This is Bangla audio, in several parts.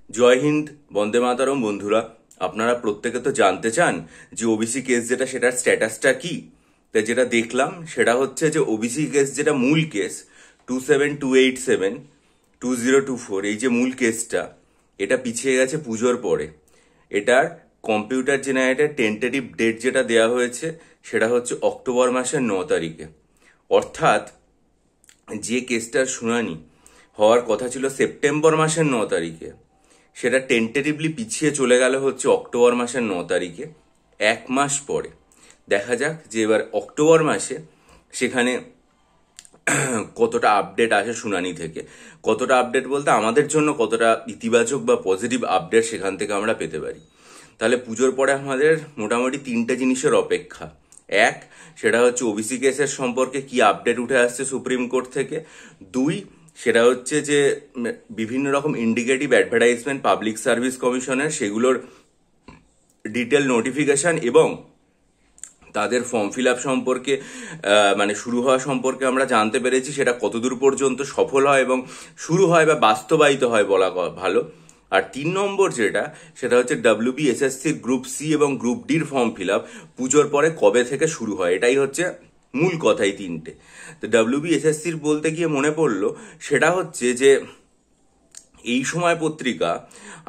জয় হিন্দ, বন্দে মাতরম। বন্ধুরা, আপনারা প্রত্যেকে তো জানতে চান যে ওবিসি কেস যেটা সেটার স্ট্যাটাসটা কি। তাই যেটা দেখলাম সেটা হচ্ছে যে ওবিসি কেস যেটা মূল কেস 27287 2024, এই যে মূল কেসটা, এটা পিছিয়ে গেছে পুজোর পরে। এটার কম্পিউটার জেনারেটেড টেন্টেটিভ ডেট যেটা দেওয়া হয়েছে সেটা হচ্ছে অক্টোবর মাসের 9 তারিখে। অর্থাৎ যে কেসটার শুনানি হওয়ার কথা ছিল সেপ্টেম্বর মাসের 9 তারিখে, সেটা টেন্টেটিভলি পিছিয়ে চলে গেল হচ্ছে অক্টোবর মাসের 9 তারিখে। 1 মাস পরে দেখা যাক যে এবার অক্টোবর মাসে সেখানে কতটা আপডেট আসে শুনানি থেকে। কতটা আপডেট বলতে আমাদের জন্য কতটা ইতিবাচক বা পজিটিভ আপডেট সেখান থেকে আমরা পেতে পারি। তাহলে পুজোর পরে আমাদের মোটামুটি তিনটে জিনিসের অপেক্ষা। এক, সেটা হচ্ছে ওবিসি কেসের সম্পর্কে কি আপডেট উঠে আসছে সুপ্রিম কোর্ট থেকে। দুই, সেটা হচ্ছে যে বিভিন্ন রকম ইন্ডিকেটিভ অ্যাডভার্টাইজমেন্ট পাবলিক সার্ভিস কমিশনের, সেগুলোর ডিটেল নোটিফিকেশন এবং তাদের ফর্ম ফিল আপ সম্পর্কে মানে শুরু হওয়া সম্পর্কে আমরা জানতে পেরেছি সেটা কতদূর পর্যন্ত সফল হয় এবং শুরু হয় বা বাস্তবায়িত হয় বলা ভালো। আর 3 নম্বর যেটা, সেটা হচ্ছে WBSSC গ্রুপ সি এবং গ্রুপ ডির ফর্ম ফিল আপ পুজোর পরে কবে থেকে শুরু হয়। এটাই হচ্ছে মূল কথাই তিনটে। তো WBSSCর বলতে গিয়ে মনে পড়লো সেটা হচ্ছে যে এই সময় পত্রিকা,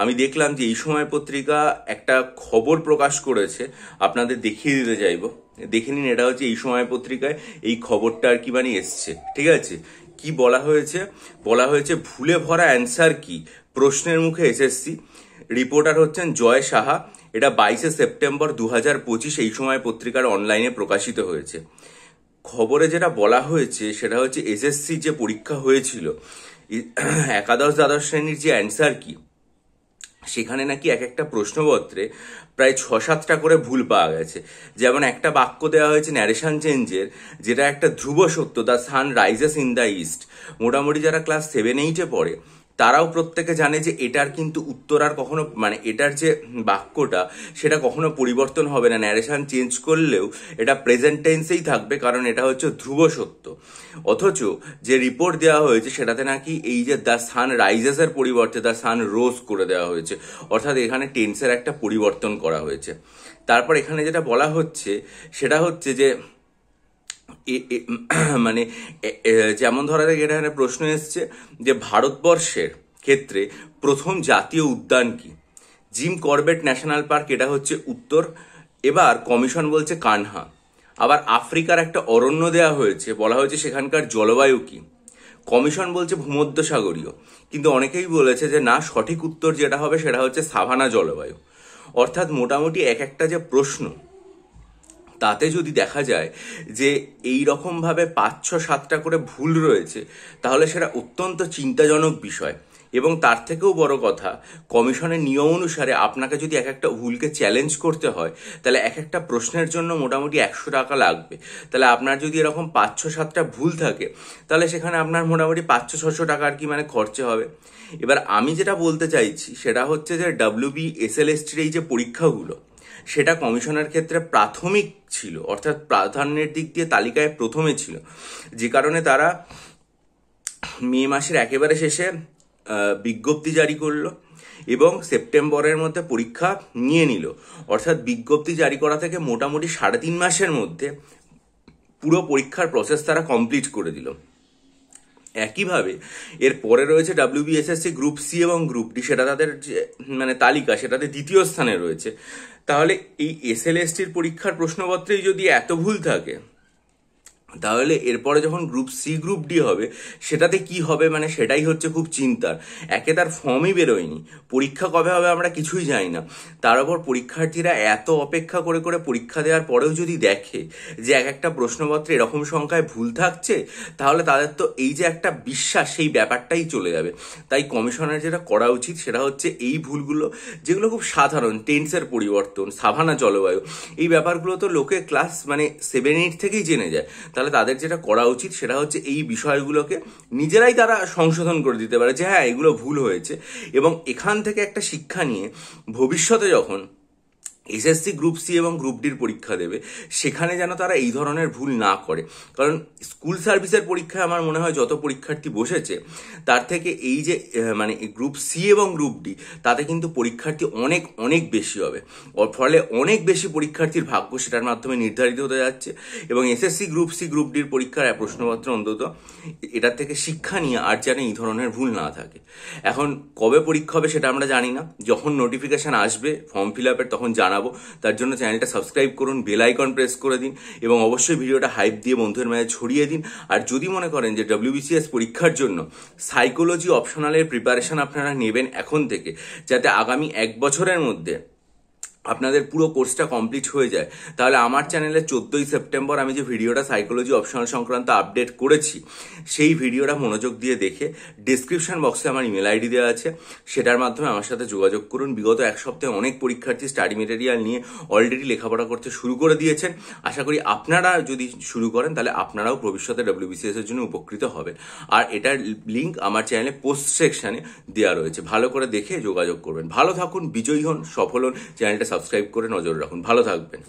আমি দেখলাম যে এই সময় পত্রিকা একটা খবর প্রকাশ করেছে, আপনাদের দেখিয়ে দিতে চাইবো, দেখে নিন। এটা হচ্ছে এই সময় পত্রিকায় এই খবরটা আর কি মানে এসছে, ঠিক আছে। কি বলা হয়েছে? বলা হয়েছে ভুলে ভরা অ্যান্সার কি, প্রশ্নের মুখে এসএসসি। রিপোর্টার হচ্ছেন জয় সাহা। এটা 22 সেপ্টেম্বর 2025 এই সময় পত্রিকার অনলাইনে প্রকাশিত হয়েছে। খবরে যেটা বলা হয়েছে সেটা হচ্ছে এসএসসি যে পরীক্ষা হয়েছিল একাদশ দ্বাদশ শ্রেণীর যে অ্যান্সার কি, সেখানে নাকি এক একটা প্রশ্নপত্রে প্রায় 6-7টা করে ভুল পাওয়া গেছে। যেমন একটা বাক্য দেওয়া হয়েছে ন্যারেশন চেঞ্জের, যেটা একটা ধ্রুব সত্য, the sun rises in the east. মোটামুটি যারা ক্লাস 7-8-এ পড়ে তারাও প্রত্যেকে জানে যে এটার কিন্তু উত্তর আর কখনো মানে এটার যে বাক্যটা সেটা কখনো পরিবর্তন হবে না। ন্যারেশন চেঞ্জ করলেও এটা প্রেজেন্ট টেন্সেই থাকবে, কারণ এটা হচ্ছে ধ্রুব সত্য। অথচ যে রিপোর্ট দেওয়া হয়েছে সেটাতে নাকি এই যে দ্য সান রাইজেসের পরিবর্তে দ্য সান রোজ করে দেওয়া হয়েছে, অর্থাৎ এখানে টেন্সের একটা পরিবর্তন করা হয়েছে। তারপর এখানে যেটা বলা হচ্ছে সেটা হচ্ছে যে মানে যেমন ধরা যাক এখানে প্রশ্ন এসছে যে ভারতবর্ষের ক্ষেত্রে প্রথম জাতীয় উদ্যান কি। জিম করবেট ন্যাশনাল পার্ক, এটা হচ্ছে উত্তর। এবার কমিশন বলছে কানহা। আবার আফ্রিকার একটা অরণ্য দেওয়া হয়েছে, বলা হয়েছে সেখানকার জলবায়ু কি। কমিশন বলছে ভূমধ্যসাগরীয়, কিন্তু অনেকেই বলেছে যে না, সঠিক উত্তর যেটা হবে সেটা হচ্ছে সাভানা জলবায়ু। অর্থাৎ মোটামুটি এক একটা যে প্রশ্ন, তাতে যদি দেখা যায় যে এই রকমভাবে 5-6-7টা করে ভুল রয়েছে, তাহলে সেটা অত্যন্ত চিন্তাজনক বিষয়। এবং তার থেকেও বড় কথা, কমিশনের নিয়ম অনুসারে আপনাকে যদি এক একটা ভুলকে চ্যালেঞ্জ করতে হয়, তাহলে এক একটা প্রশ্নের জন্য মোটামুটি 100 টাকা লাগবে। তাহলে আপনার যদি এরকম 5-6-7টা ভুল থাকে, তাহলে সেখানে আপনার মোটামুটি 500-600 টাকা আর কি মানে খরচা হবে। এবার আমি যেটা বলতে চাইছি সেটা হচ্ছে যে WBSLSTর এই যে পরীক্ষাগুলো, সেটা কমিশনের ক্ষেত্রে প্রাথমিক ছিল, অর্থাৎ প্রাধান্যের দিক দিয়ে তালিকায় প্রথমে ছিল। যে কারণে তারা মে মাসের একেবারে শেষে বিজ্ঞপ্তি জারি করলো এবং সেপ্টেম্বরের মধ্যে পরীক্ষা নিয়ে নিল। অর্থাৎ বিজ্ঞপ্তি জারি করা থেকে মোটামুটি 3.5 মাসের মধ্যে পুরো পরীক্ষার প্রসেস তারা কমপ্লিট করে দিল। একইভাবে এর পরে রয়েছে WBSSC গ্রুপ সি এবং গ্রুপ ডি, সেটা তাদের যে মানে তালিকা সেটাতে দ্বিতীয় স্থানে রয়েছে। তাহলে এই SLSTর পরীক্ষার প্রশ্নপত্রেই যদি এত ভুল থাকে, তাহলে এরপরে যখন গ্রুপ সি গ্রুপ ডি হবে সেটাতে কি হবে, মানে সেটাই হচ্ছে খুব চিন্তার। একে তার ফর্মই বেরোয়নি, পরীক্ষা কবে হবে আমরা কিছুই জানি না। তার উপর পরীক্ষার্থীরা এত অপেক্ষা করে করে পরীক্ষা দেওয়ার পরেও যদি দেখে যে এক একটা প্রশ্নপত্রে এরকম সংখ্যায় ভুল থাকছে, তাহলে তাদের তো এই যে একটা বিশ্বাস, সেই ব্যাপারটাই চলে যাবে। তাই কমিশনের যেটা করা উচিত সেটা হচ্ছে এই ভুলগুলো, যেগুলো খুব সাধারণ, টেন্সের পরিবর্তন, সাভানা জলবায়ু, এই ব্যাপারগুলো তো লোকে ক্লাস মানে 7-8 থেকেই জেনে যায়। তাহলে তাদের যেটা করা উচিত সেটা হচ্ছে এই বিষয়গুলোকে নিজেরাই তারা সংশোধন করে দিতে পারে যে হ্যাঁ এগুলো ভুল হয়েছে, এবং এখান থেকে একটা শিক্ষা নিয়ে ভবিষ্যতে যখন এসএসসি গ্রুপ সি এবং গ্রুপ ডির পরীক্ষা দেবে সেখানে যেন তারা এই ধরনের ভুল না করে। কারণ স্কুল সার্ভিসের পরীক্ষায় আমার মনে হয় যত পরীক্ষার্থী বসেছে তার থেকে এই যে মানে গ্রুপ সি এবং গ্রুপ ডি তাতে কিন্তু পরীক্ষার্থী অনেক অনেক বেশি হবে। ওর ফলে অনেক বেশি পরীক্ষার্থীর ভাগ্য সেটার মাধ্যমে নির্ধারিত হতে যাচ্ছে। এবং এসএসসি গ্রুপ সি গ্রুপ ডির পরীক্ষার প্রশ্নপত্র অন্তত এটার থেকে শিক্ষা নিয়ে আর যেন এই ধরনের ভুল না থাকে। এখন কবে পরীক্ষা হবে সেটা আমরা জানি না, যখন নোটিফিকেশান আসবে ফর্ম ফিল আপের তখন জানাবো। তার জন্য চ্যানেলটা সাবস্ক্রাইব করুন, বেল আইকন প্রেস করে দিন এবং অবশ্যই ভিডিওটা হাইপ দিয়ে বন্ধুদের মাঝে ছড়িয়ে দিন। আর যদি মনে করেন যে WBCS পরীক্ষার জন্য সাইকোলজি অপশনালের প্রিপারেশন আপনারা নেবেন এখন থেকে, যাতে আগামী 1 বছরের মধ্যে আপনাদের পুরো কোর্সটা কমপ্লিট হয়ে যায়, তাহলে আমার চ্যানেলে 14ই সেপ্টেম্বর আমি যে ভিডিওটা সাইকোলজি অপশনাল সংক্রান্ত আপডেট করেছি সেই ভিডিওটা মনোযোগ দিয়ে দেখে ডিসক্রিপশন বক্সে আমার ইমেল আইডি দেওয়া আছে, সেটার মাধ্যমে আমার সাথে যোগাযোগ করুন। বিগত 1 সপ্তাহে অনেক পরীক্ষার্থী স্টাডি মেটেরিয়াল নিয়ে অলরেডি লেখাপড়া করতে শুরু করে দিয়েছেন। আশা করি আপনারা যদি শুরু করেন তাহলে আপনারাও ভবিষ্যতে WBCS এর জন্য উপকৃত হবেন। আর এটার লিঙ্ক আমার চ্যানেলে পোস্ট সেকশনে দেওয়া রয়েছে, ভালো করে দেখে যোগাযোগ করবেন। ভালো থাকুন, বিজয়ী হন, সফল হন। চ্যানেলটা সাবস্ক্রাইব করে নজর রাখুন। ভালো থাকবেন।